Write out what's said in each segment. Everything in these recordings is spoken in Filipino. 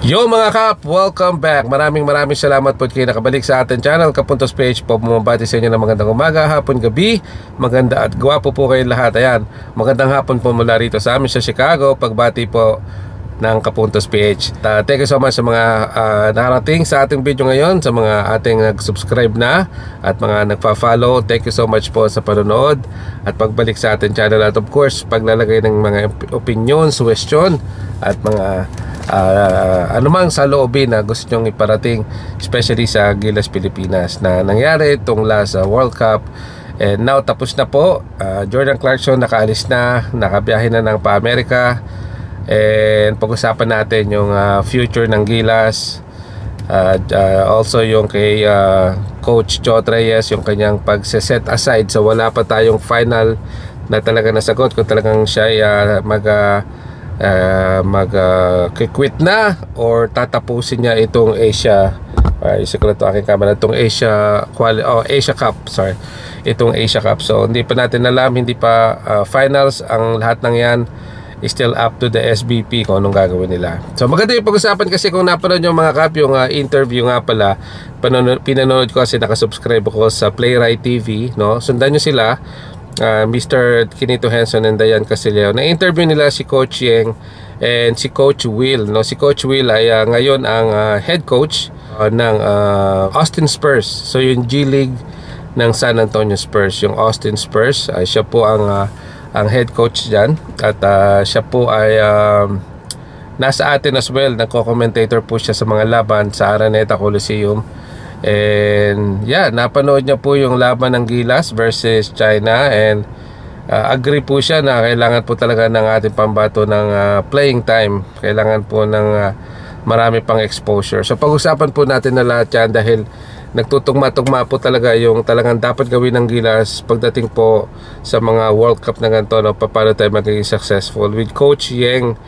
Yo mga kap, welcome back. Maraming salamat po kayo nakabalik sa ating channel Kapuntos PH po. Bumabati sa inyo ng magandang umaga, hapon, gabi. Maganda at gwapo po kayo lahat. Ayan, magandang hapon po mula rito sa amin sa Chicago. Pagbati po ng Kapuntos PH. Thank you so much sa mga nakarating sa ating video ngayon, sa mga ating nag-subscribe na at mga nagpa-follow. Thank you so much po sa panonood at pagbalik sa ating channel. At of course, paglalagay ng mga opinion, suggestion at mga anumang saloobin na gusto nyong iparating, especially sa Gilas Pilipinas na nangyari itong last World Cup. And now tapos na po. Jordan Clarkson nakaalis na, nakabiyahe na ng pa-Amerika. And pag-usapan natin yung future ng Gilas, also yung kay Coach Jot Reyes, yung kanyang pag-set aside sa wala pa tayong final na talaga nasagot kung talagang siya ay mag-quit na or tatapusin niya itong Asia Cup, itong Asia Cup. So hindi pa natin alam, hindi pa finals ang lahat ng yan. Still up to the SBP kung anong gagawin nila. So maganda yung pag-usapan kasi kung napanood nyo mga kap yung interview nga pala, pinanood ko kasi nakasubscribe ako sa Playwright TV, no? Sundan nyo sila, Mr. Kinito Henson and Dayan Casileo. Na-interview nila si Coach Yeng and si Coach Will, no? Si Coach Will ay ngayon ang head coach ng Austin Spurs. So yung G League ng San Antonio Spurs, yung Austin Spurs, siya po ang head coach dyan. At siya po ay nasa atin as well, nagko-commentator po siya sa mga laban sa Araneta Coliseum. And yeah, napanood niya po yung laban ng Gilas versus China. And agree po siya na kailangan po talaga ng ating pambato ng playing time. Kailangan po ng marami pang exposure. So pag-usapan po natin na lahat yan dahil nagtutugma-tugma po talaga yung talagang dapat gawin ng Gilas pagdating po sa mga World Cup na ganito, no? Paano tayo magiging successful with Coach Yeng.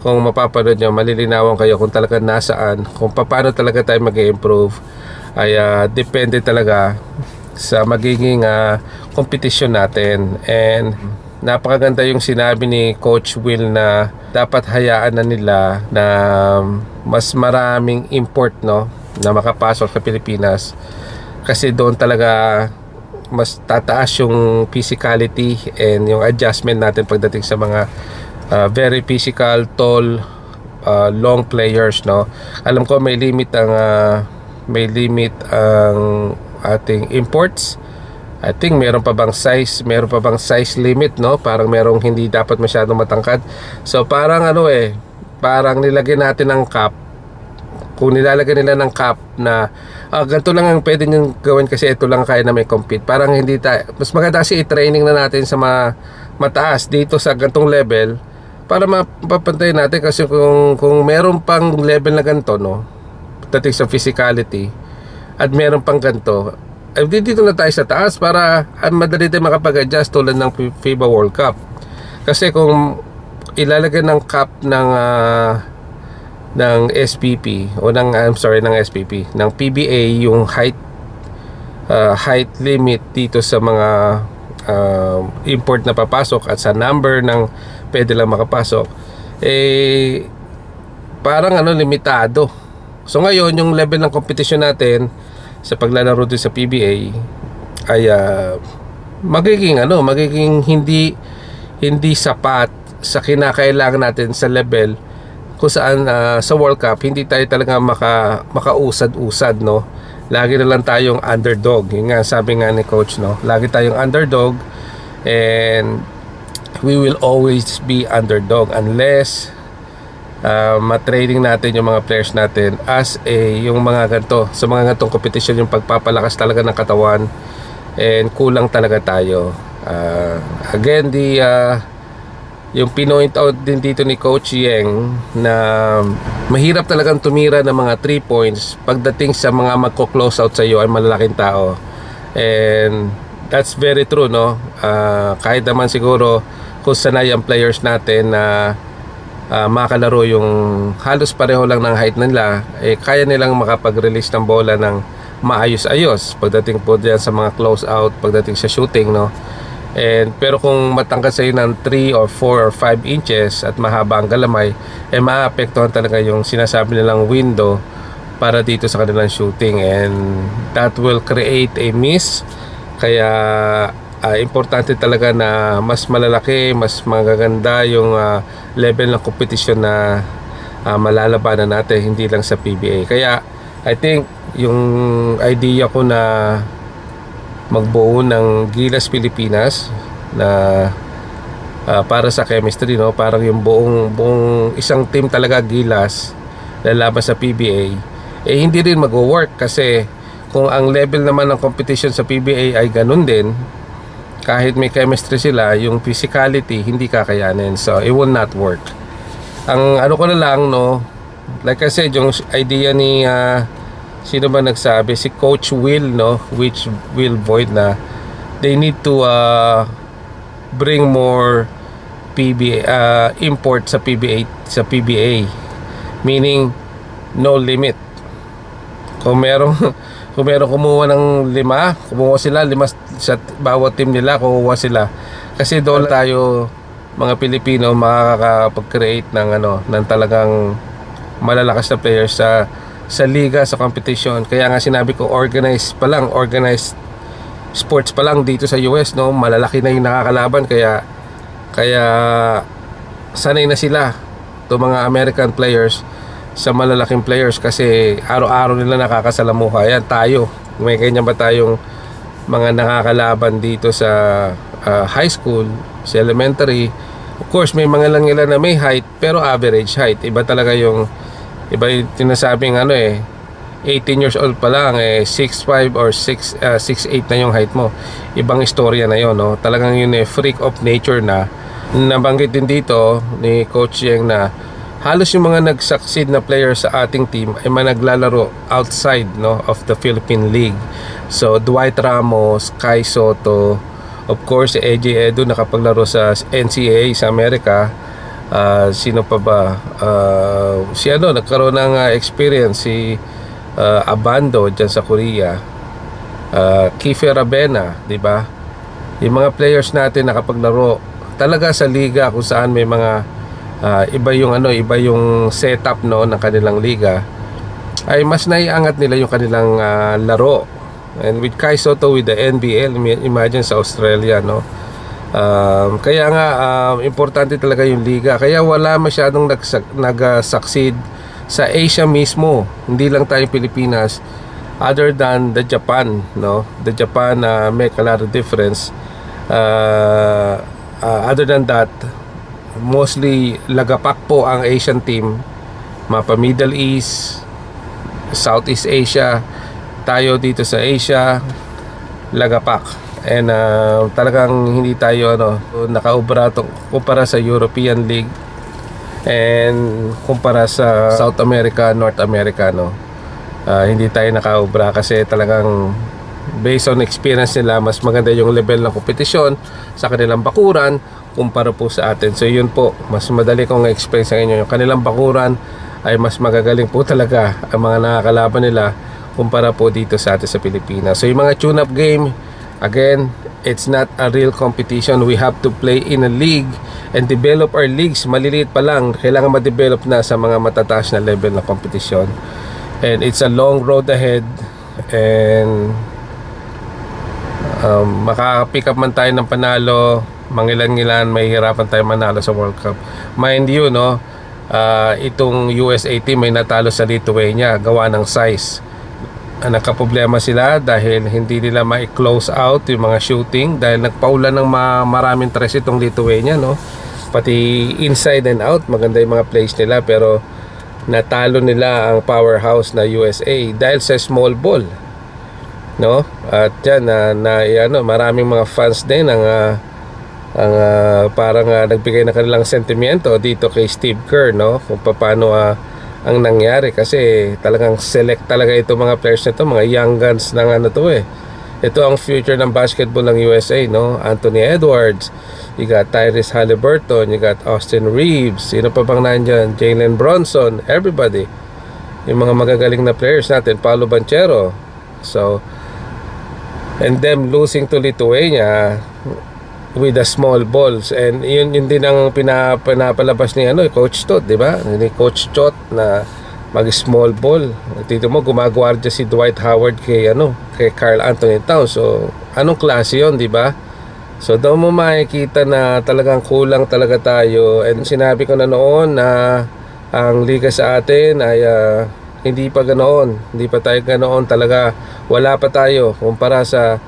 Kung mapapanood nyo, malilinawan kayo kung talaga nasaan, kung paano talaga tayo mag-improve ay depende talaga sa magiging competition natin. And napakaganda yung sinabi ni Coach Will na dapat hayaan na nila na mas maraming import, no, na makapasok sa Pilipinas kasi doon talaga mas tataas yung physicality and yung adjustment natin pagdating sa mga very physical, tall, long players, no. Alam ko may limit ang ating imports. I think meron pa bang size limit, no? Parang merong hindi dapat masyadong matangkad. So parang parang nilagyan natin ng cap. Kung nilalagyan nila ng cap na ganito lang ang pwede nyo gawin kasi ito lang kaya na may compete, parang hindi tayo, mas maganda kasi i-training na natin sa mataas dito sa gantong level para mapapantay natin. Kasi kung meron pang level na ganito, no, dating sa physicality at meron pang ganito, dito na tayo sa taas para madali tayo makapag-adjust tulad ng FIBA World Cup. Kasi kung ilalagay ng cap ng SPP o ng SPP, ng PBA yung height limit dito sa mga import na papasok at sa number ng pwede lang makapasok, parang limitado. So ngayon yung level ng competition natin sa paglalaro din sa PBA ay magiging hindi sapat sa kinakailangan natin sa level kung saan sa World Cup hindi tayo talaga makausad-usad, no. Lagi na lang tayong underdog. Yung nga sabi nga ni coach, no, lagi tayong underdog and we will always be underdog unless matraining natin yung mga players natin as yung mga ganito, sa mga ganitong competition, yung pagpapalakas talaga ng katawan, and kulang talaga tayo. Again, yung pinoint out din dito ni Coach Yeng na mahirap talagang tumira ng mga 3 points pagdating sa mga magko-close out sa iyo ay malalaking tao. And that's very true, no. Kahit naman siguro kung sanay ang players natin na makalaro yung halos pareho lang ng height nila, kaya nilang makapag-release ng bola ng maayos-ayos pagdating po diyan sa mga close out, pagdating sa shooting, no. Pero kung matangkad sa'yo ng 3 or 4 or 5 inches at mahaba ang galamay, maapektuhan talaga yung sinasabi nilang window para dito sa kanilang shooting, and that will create a miss. Kaya importante talaga na mas malalaki, mas magaganda yung level ng competition na malalabanan natin, hindi lang sa PBA. Kaya I think yung idea ko na magbuo ng Gilas Pilipinas na para sa chemistry, no, parang yung buong isang team talaga Gilas lalaban sa PBA, hindi rin mag-work, kasi kung ang level naman ng competition sa PBA ay ganun din, kahit may chemistry sila, yung physicality hindi kakayanin, so it will not work. Ang ano ko na lang, no, like I said, yung idea ni sino ba nagsabi? Si Coach Will, no? Which Will Void, na they need to bring more PBA import sa PBA. Meaning no limit. Kung merong kumuha ng 5, kumuha sila 5 sa bawat team nila, kukuha sila. Kasi doon tayo mga Pilipino makakapag-create ng talagang malalakas na players sa liga, sa competition. Kaya nga sinabi ko, organized sports pa lang dito sa US, no, malalaki na yung nakakalaban. Kaya sanay na sila, to mga American players, sa malalaking players, kasi araw-araw nila nakakasalamuha. Yan tayo, may ganyan ba tayong mga nakakalaban dito sa high school, sa elementary? Of course may mga lang nila na may height, pero average height. Iba yung tinasabing 18 years old pa lang 6'5 or 6'8 na yung height mo. Ibang istorya na yon, no? Talagang yun freak of nature na. Nabanggit din dito ni Coach Yeng na halos yung mga nag-succeed na players sa ating team ay managlalaro outside, no, of the Philippine League. So Dwight Ramos, Kai Soto, of course AJ Edu nakapaglaro sa NCAA sa Amerika. Sino pa ba? Nagkaroon ng experience, si Abando dyan sa Korea, Kiefer Rabena, di ba? Yung mga players natin nakapaglaro talaga sa liga kung saan may mga iba yung setup, no, ng kanilang liga, ay mas naiangat nila yung kanilang laro. And with Kai Soto with the NBL, imagine sa Australia, no? Kaya nga importante talaga yung liga. Kaya wala masyadong nag-succeed sa Asia mismo, hindi lang tayong Pilipinas, other than the Japan, no? The Japan make a lot of difference. Other than that, mostly lagapak po ang Asian team, mapa Middle East, Southeast Asia. Tayo dito sa Asia, lagapak. And talagang hindi tayo nakaubra kumpara sa European League and kumpara sa South America, North America, no. Hindi tayo nakaubra kasi talagang based on experience nila, mas maganda yung level ng kompetisyon sa kanilang bakuran kumpara po sa atin. So yun po, mas madali kong explain sa inyo, yung kanilang bakuran ay mas magagaling po talaga ang mga nakakalaban nila kumpara po dito sa atin sa Pilipinas. So yung mga tune-up game, again, it's not a real competition. We have to play in a league and develop our leagues. Maliliit pa lang, kailangan ma-develop na sa mga matataas na level na competition. And it's a long road ahead. And makaka-pick up man tayo ng panalo, mangilan-ngilan, may hirapan tayo manalo sa World Cup. Mind you, no, itong USA team may natalo sa Lithuania gawa ng size. Nagkaproblema sila dahil hindi nila ma-close out yung mga shooting dahil nagpaulan ng maraming tres itong Lithuania, no? Pati inside and out maganda yung mga plays nila, pero natalo nila ang powerhouse na USA dahil sa small ball, no? At yan maraming mga fans din ang parang nagbigay na kanilang sentimiento dito kay Steve Kerr, no? Kung paano ang nangyari, kasi talagang select talaga itong mga players nito, mga young guns ng ito ang future ng basketball ng USA, no? Anthony Edwards, you got Tyrese Halliburton, you got Austin Reeves, sino pa bang nandyan, Jalen Bronson, everybody, yung mga magagaling na players natin, Paolo Banchero. So, and them losing to Lithuania, with the small balls, and yun din ang pinapalabas ni Coach Tot, di ba? Ni Coach Tot na mag small ball. Dito mo gumagwardya si Dwight Howard kay kay Karl Anthony Towns. So anong klase yun, di ba? So doon mo makikita na talagang kulang talaga tayo, and sinabi ko na noon na ang liga sa atin ay hindi pa ganoon, hindi pa tayo ganoon talaga, wala pa tayo kumpara sa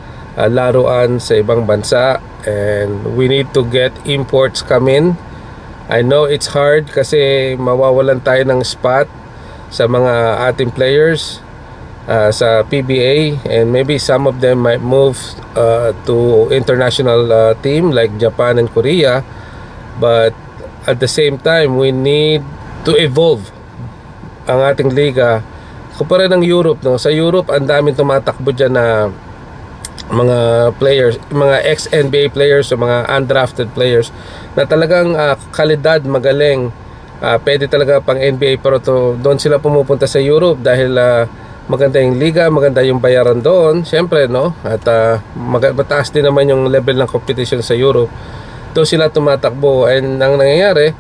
laruan sa ibang bansa, and we need to get imports come in. I know it's hard kasi mawawalan tayo ng spot sa mga ating players sa PBA, and maybe some of them might move to international team like Japan and Korea, but at the same time we need to evolve ang ating liga kumpara ng Europe, no? Sa Europe ang daming tumatakbo dyan na mga players, mga ex-NBA players o mga undrafted players na talagang kalidad, magaling, pwede talaga pang NBA, pero doon sila pumupunta sa Europe dahil maganda yung liga, maganda yung bayaran doon, syempre, no? At mataas din naman yung level ng competition sa Europe. Doon sila tumatakbo, and ang nangyayari,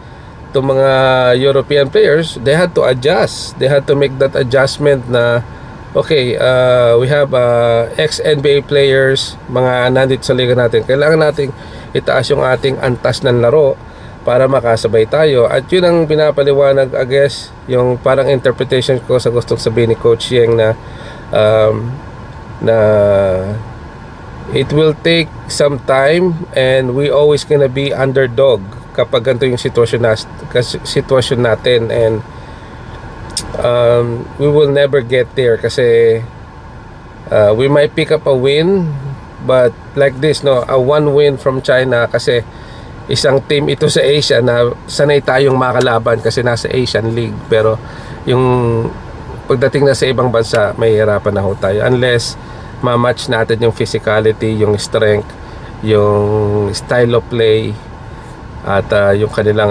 itong mga European players, they had to adjust. They had to make that adjustment na okay, we have ex-NBA players, mga nandito sa liga natin. Kailangan nating itaas yung ating antas ng laro para makasabay tayo. At yun ang pinapaliwanag, I guess, yung parang interpretation ko sa gustong sabihin ni Coach Yeng na it will take some time, and we always gonna be underdog kapag ganito yung sitwasyon natin, and we will never get there kasi we might pick up a win, but like this, no, a one win from China, kasi isang team ito sa Asia na sanay tayong makalaban kasi nasa Asian League, pero yung pagdating na sa ibang bansa may hirapan na ho tayo unless ma-match natin yung physicality, yung strength, yung style of play, at yung kanilang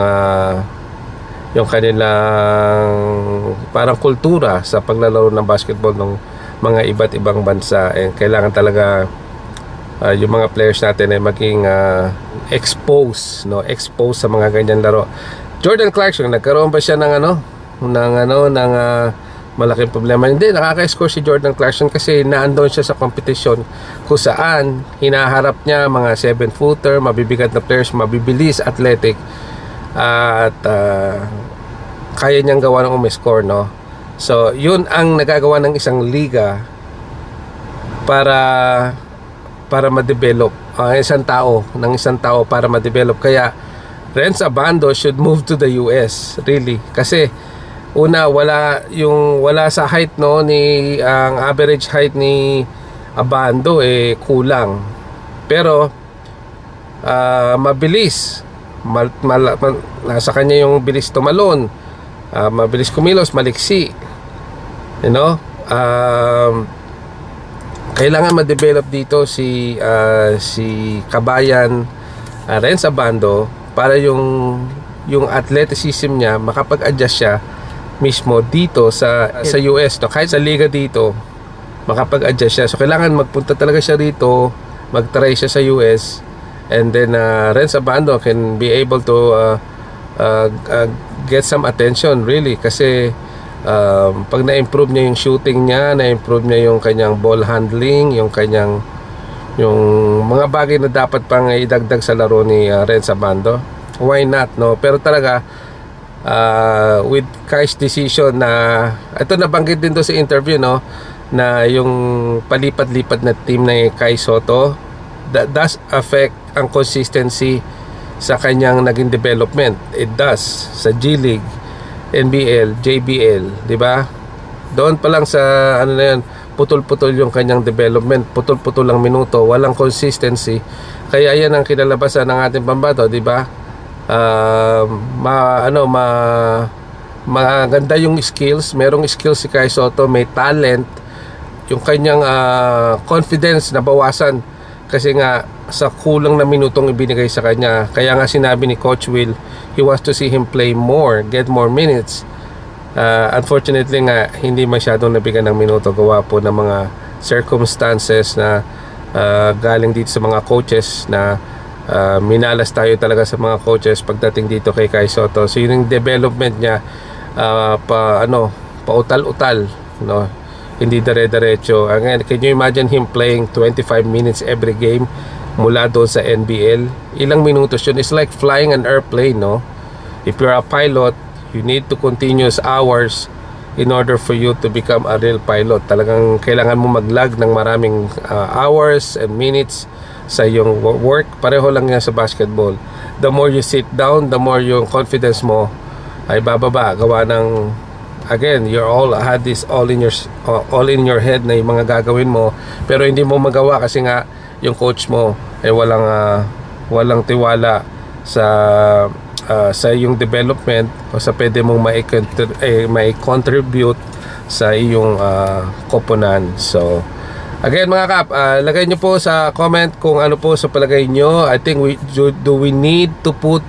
parang kultura sa paglalaro ng basketball ng mga iba't ibang bansa. And kailangan talaga yung mga players natin ay maging exposed sa mga ganyan laro. Jordan Clarkson, nagkaroon ba siya ng malaking problema? Hindi, nakaka-score si Jordan Clarkson kasi naandun siya sa competition kung saan hinaharap niya mga 7-footer, mabibigat na players, mabibilis, athletic, at kaya niyang gawa ng umiscore, no? So yun ang nagagawa ng isang liga para ma-develop isang tao para ma-develop. Kaya Renz Abando should move to the US, really, kasi una, wala sa height, no, ang average height ni Abando kulang, pero mabilis, nasa kanya yung bilis tumalon, mabilis kumilos, maliksi, you know. Kailangan ma-develop dito si Kabayan Renz Abando para yung athleticism niya makapag-adjust siya mismo dito sa US, no? Kahit sa liga dito makapag-adjust siya. So kailangan magpunta talaga siya rito, mag-try siya sa US, and then Renz Abando can be able to get some attention, really, kasi pag na-improve niya yung shooting niya, na-improve niya yung kanyang ball handling, yung mga bagay na dapat pang idagdag sa laro ni Renz Abando, why not, no? Pero talaga with Kai's decision na ito, nabanggit din doon sa interview, no, na yung palipat-lipat na team na Kai Sotto, that does affect ang consistency sa kanyang naging development. It does sa G League, NBL, JBL, di ba? Doon pa lang sa na yan, putol-putol yung kanyang development, putol-putol ang minuto, walang consistency. Kaya yan ang kinalabasan ng ating pambato, di ba? Maganda yung skills, merong skills si Kai Sotto, may talent, yung kanyang confidence na bawasan kasi nga sa kulang na minutong ibinigay sa kanya. Kaya nga sinabi ni Coach Will, he wants to see him play more, get more minutes. Unfortunately nga, hindi masyadong nabigyan ng minuto gawa po ng mga circumstances na galing dito sa mga coaches na minalas tayo talaga sa mga coaches pagdating dito kay Kai Sotto. So yun yung development niya, pautal-utal, no? Hindi dire-diretso. Can you imagine him playing 25 minutes every game mula doon sa NBL? Ilang minutos yun? It's like flying an airplane, no? If you're a pilot, you need to continuous hours in order for you to become a real pilot. Talagang kailangan mo maglag ng maraming hours and minutes sa iyong work. Pareho lang yan sa basketball. The more you sit down, the more yung confidence mo ay bababa. Gawa ng, again, you're all had this all in your head na yung mga gagawin mo, pero hindi mo magawa kasi nga yung coach mo ay walang tiwala sa iyong development o sa pwede mong mai-contribute sa iyong koponan. So again mga kap, lagay nyo po sa comment kung ano po sa palagay nyo. I think do we need to put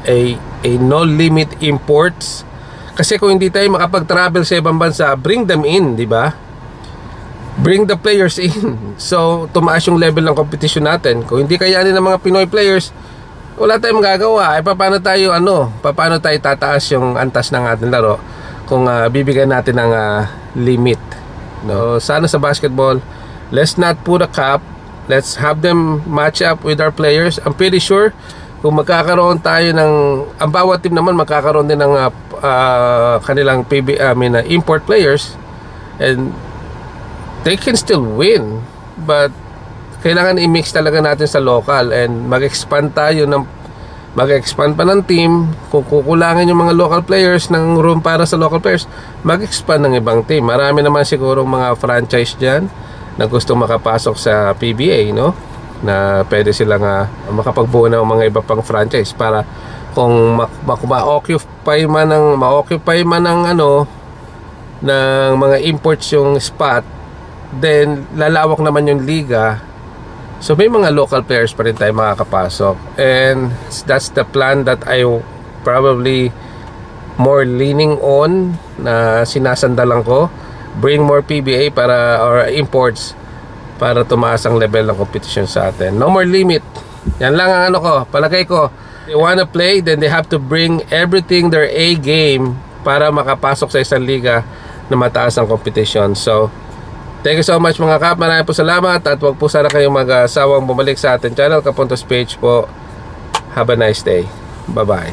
a no limit imports? Kasi kung hindi tayo makapag-travel sa ibang bansa, bring them in, di ba? Bring the players in. So tumaas yung level ng competition natin. Kung hindi kayanin ng mga Pinoy players, wala tayong magagawa. Paano tayo tataas yung antas ng ating laro kung bibigyan natin ng limit, no? Sana sa basketball, let's not put a cap. Let's have them match up with our players. I'm pretty sure kung magkakaroon tayo ng, ang bawat team naman magkakaroon din ng kanilang import players, and they can still win, but kailangan i-mix talaga natin sa local and mag-expand pa ng team. Kung kukulangin yung mga local players ng room para sa local players, mag-expand ng ibang team. Marami naman siguro mga franchise dyan na gusto makapasok sa PBA, no? Na pwede silang makapagbuo ng mga iba pang franchise para kung ma-occupy man ng ng mga imports yung spot, then lalawak naman yung liga. So may mga local players pa rin tayo makakapasok, and that's the plan that I probably more leaning on, na sinasandalan ko. Bring more PBA or imports para tumaas ang level ng competition sa atin. No more limit. Yan lang ang palagay ko. They wanna play, then they have to bring everything their A game para makapasok sa isang liga na mataas ang competition. So thank you so much mga kap. Maraming po salamat, at huwag po sana kayong mag-asawang bumalik sa ating channel, Kapuntos Page po. Have a nice day. Bye bye.